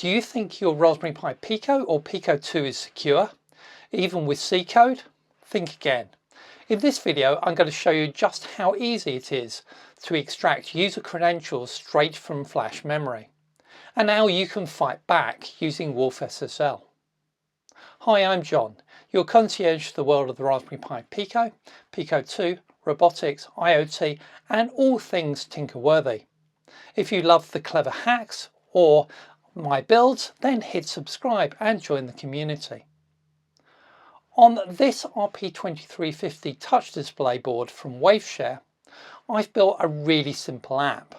Do you think your Raspberry Pi Pico or Pico 2 is secure, even with C code? Think again. In this video, I'm going to show you just how easy it is to extract user credentials straight from flash memory, and how you can fight back using WolfSSL. Hi, I'm John, your concierge to the world of the Raspberry Pi Pico, Pico 2, robotics, IoT, and all things tinker-worthy. If you love the clever hacks or my builds, then hit subscribe and join the community. On this RP2350 touch display board from Waveshare, I've built a really simple app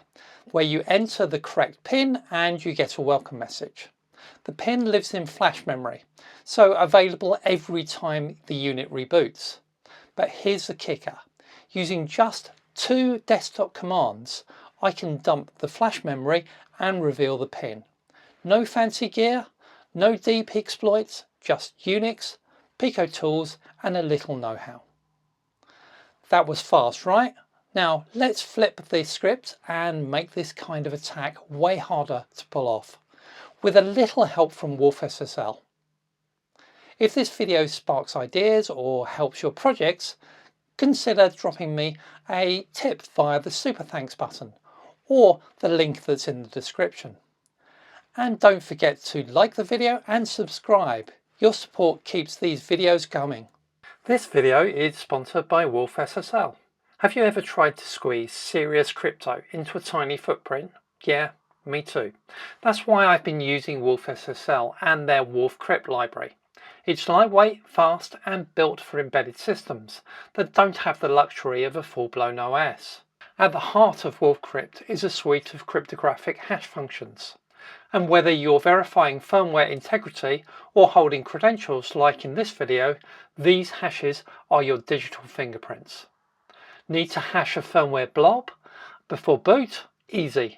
where you enter the correct pin and you get a welcome message. The pin lives in flash memory, so available every time the unit reboots. But here's the kicker. Using just 2 desktop commands, I can dump the flash memory and reveal the pin. No fancy gear, no deep exploits, just Unix, Pico tools, and a little know-how. That was fast, right? Now let's flip the script and make this kind of attack way harder to pull off, with a little help from WolfSSL. If this video sparks ideas or helps your projects, consider dropping me a tip via the super thanks button or the link that's in the description. And don't forget to like the video and subscribe. Your support keeps these videos coming. This video is sponsored by WolfSSL. Have you ever tried to squeeze serious crypto into a tiny footprint? Yeah, me too. That's why I've been using WolfSSL and their WolfCrypt library. It's lightweight, fast, and built for embedded systems that don't have the luxury of a full-blown OS. At the heart of WolfCrypt is a suite of cryptographic hash functions. And whether you're verifying firmware integrity or holding credentials like in this video, these hashes are your digital fingerprints. Need to hash a firmware blob before boot? Easy.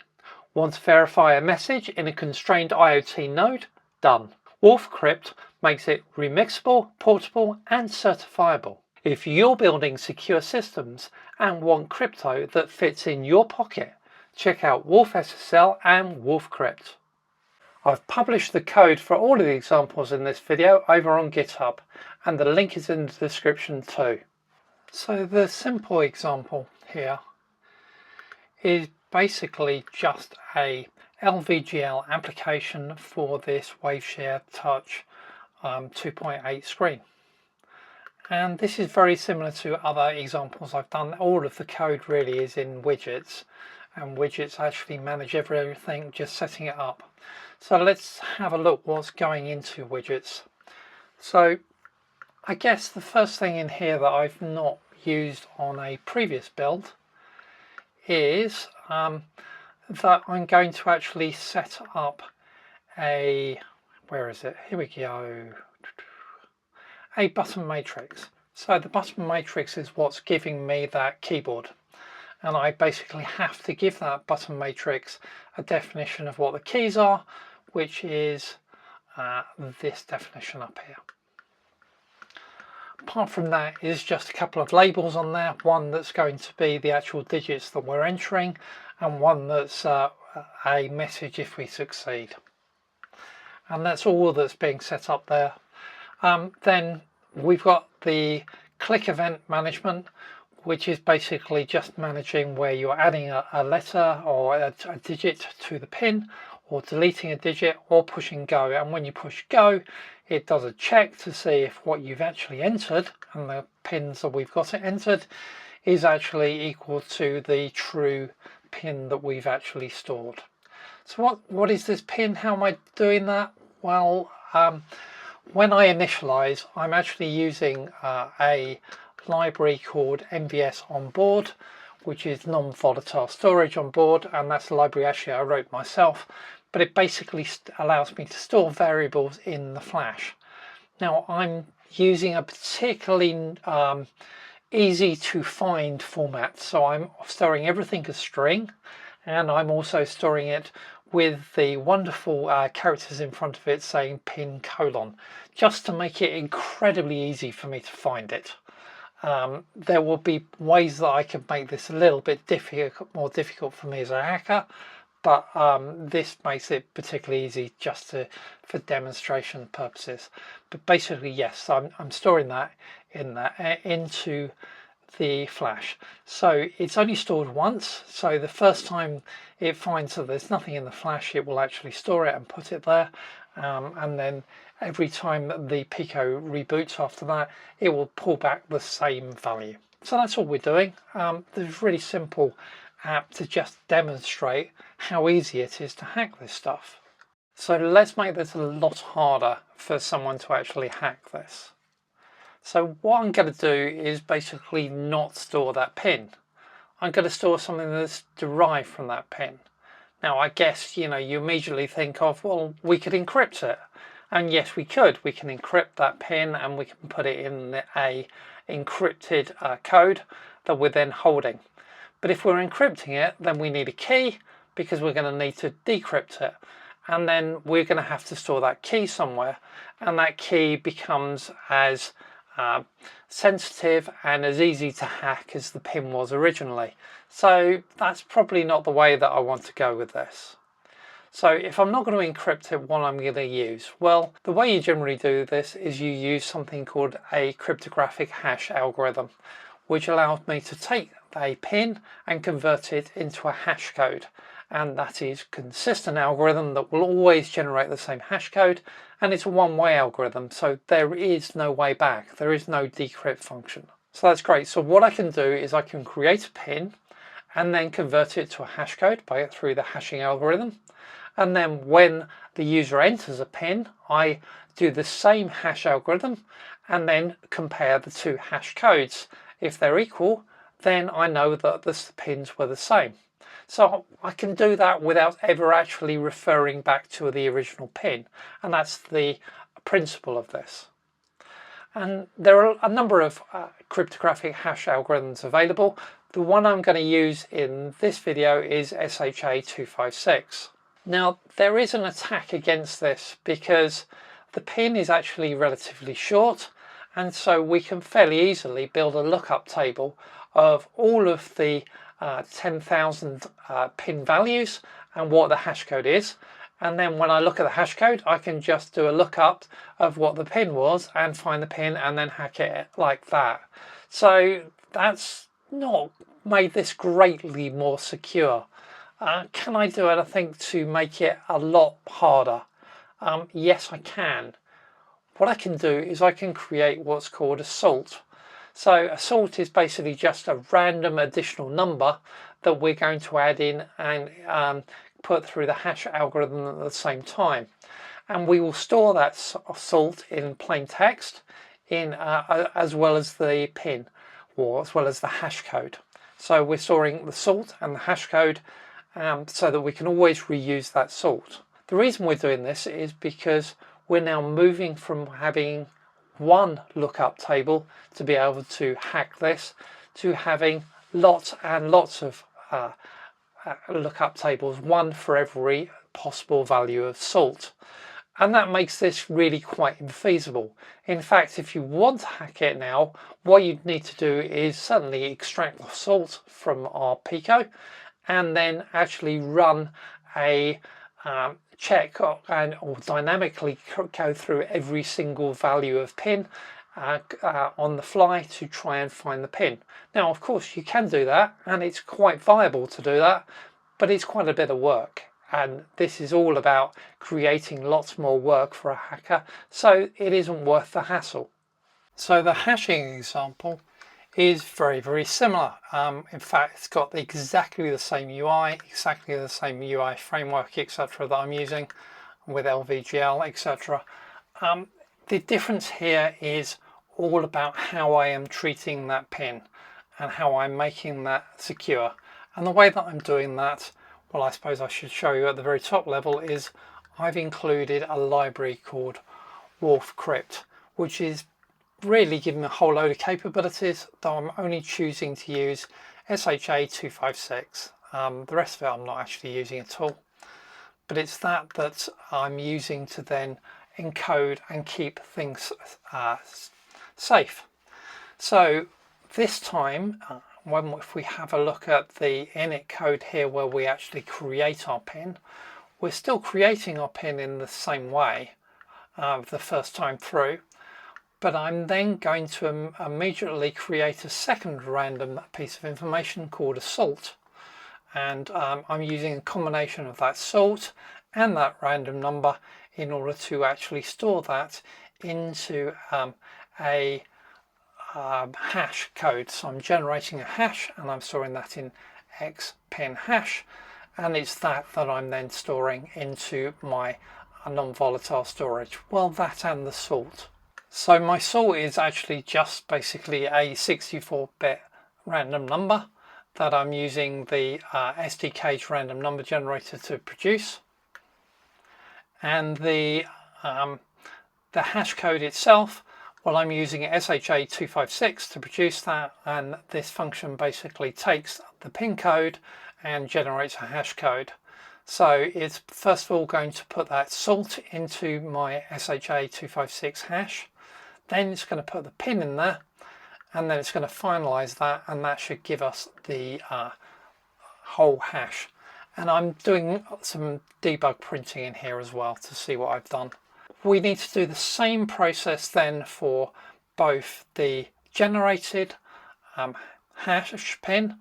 Want to verify a message in a constrained IoT node? Done. WolfCrypt makes it remixable, portable, and certifiable. If you're building secure systems and want crypto that fits in your pocket, check out WolfSSL and WolfCrypt. I've published the code for all of the examples in this video over on GitHub, and the link is in the description too. So the simple example here is basically just a LVGL application for this Waveshare Touch 2.8 screen. And this is very similar to other examples I've done. All of the code really is in widgets, and widgets actually manage everything, just setting it up. So let's have a look what's going into widgets. So I guess the first thing in here that I've not used on a previous build is that I'm going to actually set up a, where is it? Here we go. A button matrix. So the button matrix is what's giving me that keyboard. And I basically have to give that button matrix a definition of what the keys are, which is this definition up here. Apart from that is just a couple of labels on there, one that's going to be the actual digits that we're entering, and one that's a message if we succeed. And that's all that's being set up there. Then we've got the click event management, which is basically just managing where you're adding a letter or a digit to the pin, or deleting a digit, or pushing go. And when you push go, it does a check to see if what you've actually entered and the pins that we've got it entered is actually equal to the true pin that we've actually stored. So what is this pin? How am I doing that? Well, when I initialize, I'm actually using a library called MVS on board, which is non-volatile storage on board, and that's a library actually I wrote myself, but it basically allows me to store variables in the flash. Now I'm using a particularly easy to find format, so I'm storing everything as string, and I'm also storing it with the wonderful characters in front of it saying pin colon, just to make it incredibly easy for me to find it. There will be ways that I can make this a little bit more difficult for me as a hacker, but this makes it particularly easy just for demonstration purposes. But basically, yes, I'm storing that into the flash. So it's only stored once, so the first time it finds that there's nothing in the flash, it will actually store it and put it there, and then every time the Pico reboots after that, it will pull back the same value. So that's all we're doing. There's a really simple app to just demonstrate how easy it is to hack this stuff. So let's make this a lot harder for someone to actually hack this. So what I'm going to do is basically not store that pin. I'm going to store something that's derived from that pin. Now I guess, you immediately think of, well, we could encrypt it. And yes, we could. We can encrypt that pin and we can put it in a encrypted code that we're then holding. But if we're encrypting it, then we need a key because we're going to need to decrypt it. And then we're going to have to store that key somewhere. And that key becomes as sensitive and as easy to hack as the pin was originally. So that's probably not the way that I want to go with this. So if I'm not going to encrypt it, what I'm going to use? Well, the way you generally do this is you use something called a cryptographic hash algorithm, which allows me to take a pin and convert it into a hash code. And that is a consistent algorithm that will always generate the same hash code, and it's a one-way algorithm, so there is no way back. There is no decrypt function. So that's great. So what I can do is I can create a pin and then convert it to a hash code through the hashing algorithm. And then when the user enters a pin, I do the same hash algorithm and then compare the two hash codes. If they're equal, then I know that the pins were the same. So I can do that without ever actually referring back to the original pin. And that's the principle of this. And there are a number of cryptographic hash algorithms available. The one I'm going to use in this video is SHA-256. Now, there is an attack against this because the pin is actually relatively short, and so we can fairly easily build a lookup table of all of the 10,000 pin values and what the hash code is. And then when I look at the hash code, I can just do a lookup of what the pin was and find the pin and then hack it like that. So that's not made this greatly more secure. Can I do anything to make it a lot harder? Yes, I can. What I can do is I can create what's called a salt. So a salt is basically just a random additional number that we're going to add in and put through the hash algorithm at the same time. And we will store that salt in plain text as well as the pin, or as well as the hash code. So we're storing the salt and the hash code so that we can always reuse that salt. The reason we're doing this is because we're now moving from having one lookup table to be able to hack this to having lots and lots of lookup tables, one for every possible value of salt. And that makes this really quite infeasible. In fact, if you want to hack it now, what you'd need to do is suddenly extract the salt from our Pico and then actually run a check or dynamically go through every single value of pin on the fly to try and find the pin. Now, of course, you can do that, and it's quite viable to do that, but it's quite a bit of work. And this is all about creating lots more work for a hacker, so it isn't worth the hassle. So the hashing example is very, very similar. In fact, it's got exactly the same UI, exactly the same UI framework, etc. that I'm using with LVGL, etc. The difference here is all about how I am treating that pin and how I'm making that secure. And the way that I'm doing that, well, I suppose I should show you at the very top level, is I've included a library called WolfCrypt, which is really giving me a whole load of capabilities, though I'm only choosing to use SHA-256. The rest of it I'm not actually using at all. But it's that I'm using to then encode and keep things safe. So this time if we have a look at the init code here where we actually create our pin, we're still creating our pin in the same way the first time through, but I'm then going to immediately create a second random piece of information called a salt, and I'm using a combination of that salt and that random number in order to actually store that into a hash code. So I'm generating a hash and I'm storing that in X pin hash, and it's that I'm then storing into my non-volatile storage. Well, that and the salt. So my salt is actually just basically a 64-bit random number that I'm using the SDK's random number generator to produce, and the hash code itself, well, I'm using SHA-256 to produce that, and this function basically takes the pin code and generates a hash code. So it's first of all going to put that salt into my SHA-256 hash, then it's going to put the pin in there, and then it's going to finalize that, and that should give us the whole hash. And I'm doing some debug printing in here as well to see what I've done. We need to do the same process then for both the generated hash pin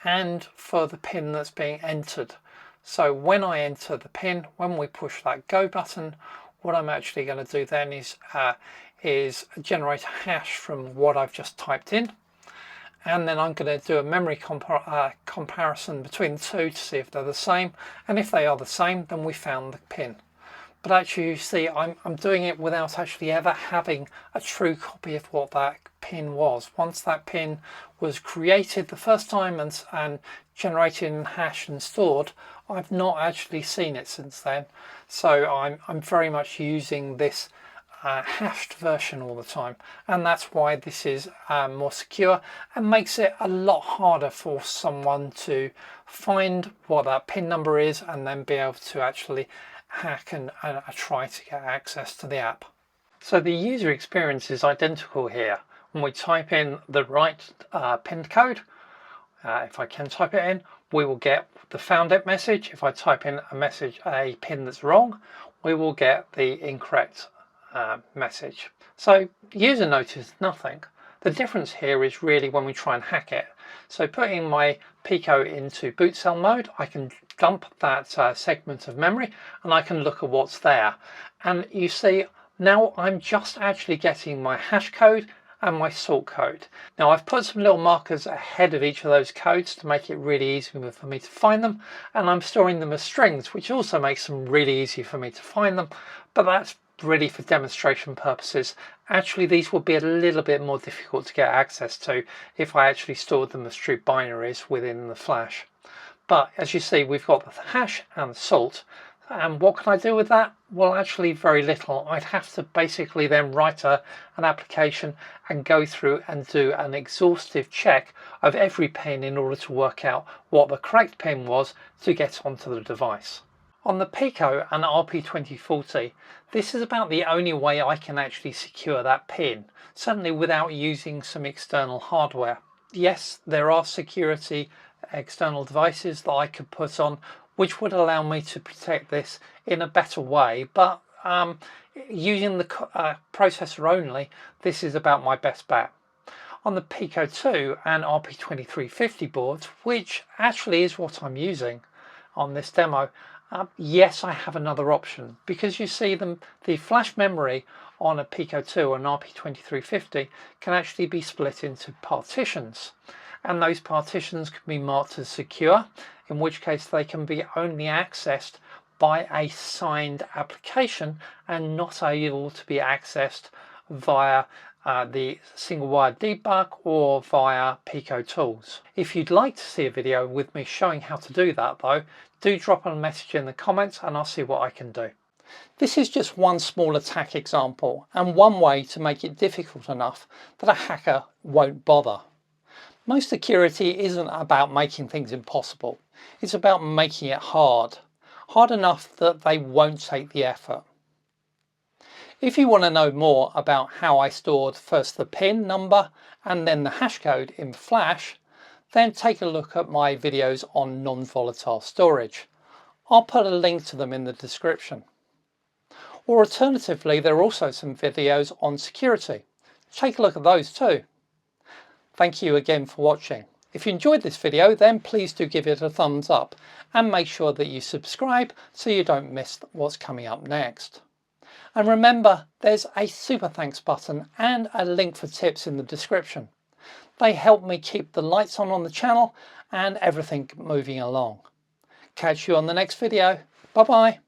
and for the pin that's being entered. So when I enter the pin, when we push that go button, what I'm actually going to do then is generate a hash from what I've just typed in, and then I'm going to do a memory comparison between the two to see if they're the same, and if they are the same, then we found the pin. But actually, you see, I'm doing it without actually ever having a true copy of what that pin was. Once that pin was created the first time and generated in hash and stored, I've not actually seen it since then. So I'm very much using this hashed version all the time, and that's why this is more secure and makes it a lot harder for someone to find what that pin number is and then be able to actually hack and try to get access to the app. So the user experience is identical here. When we type in the right pin code, if I can type it in, we will get the found it message. If I type in a pin that's wrong, we will get the incorrect message. So user noticed nothing. The difference here is really when we try and hack it. So putting my Pico into boot cell mode, I can dump that segment of memory and I can look at what's there. And you see, now I'm just actually getting my hash code and my salt code. Now I've put some little markers ahead of each of those codes to make it really easy for me to find them, and I'm storing them as strings, which also makes them really easy for me to find them, but that's really for demonstration purposes. Actually, these would be a little bit more difficult to get access to if I actually stored them as true binaries within the flash. But as you see, we've got the hash and the salt. And what can I do with that? Well, actually very little. I'd have to basically then write an application and go through and do an exhaustive check of every pin in order to work out what the correct pin was to get onto the device. On the Pico and RP2040, this is about the only way I can actually secure that pin, certainly without using some external hardware. Yes, there are security external devices that I could put on which would allow me to protect this in a better way, but using the processor only, this is about my best bet. On the Pico 2 and RP2350 boards, which actually is what I'm using on this demo, yes, I have another option, because you see the flash memory on a Pico 2 and RP2350 can actually be split into partitions, and those partitions can be marked as secure, in which case they can be only accessed by a signed application and not able to be accessed via the single wire debug or via Pico tools. If you'd like to see a video with me showing how to do that though, do drop a message in the comments and I'll see what I can do. This is just one small attack example and one way to make it difficult enough that a hacker won't bother. Most security isn't about making things impossible. It's about making it hard enough that they won't take the effort. If you want to know more about how I stored first the pin number and then the hash code in Flash, then take a look at my videos on non-volatile storage. I'll put a link to them in the description. Or alternatively, there are also some videos on security. Take a look at those too. Thank you again for watching. If you enjoyed this video, then please do give it a thumbs up and make sure that you subscribe so you don't miss what's coming up next. And remember, there's a super thanks button and a link for tips in the description. They help me keep the lights on the channel and everything moving along. Catch you on the next video. Bye bye.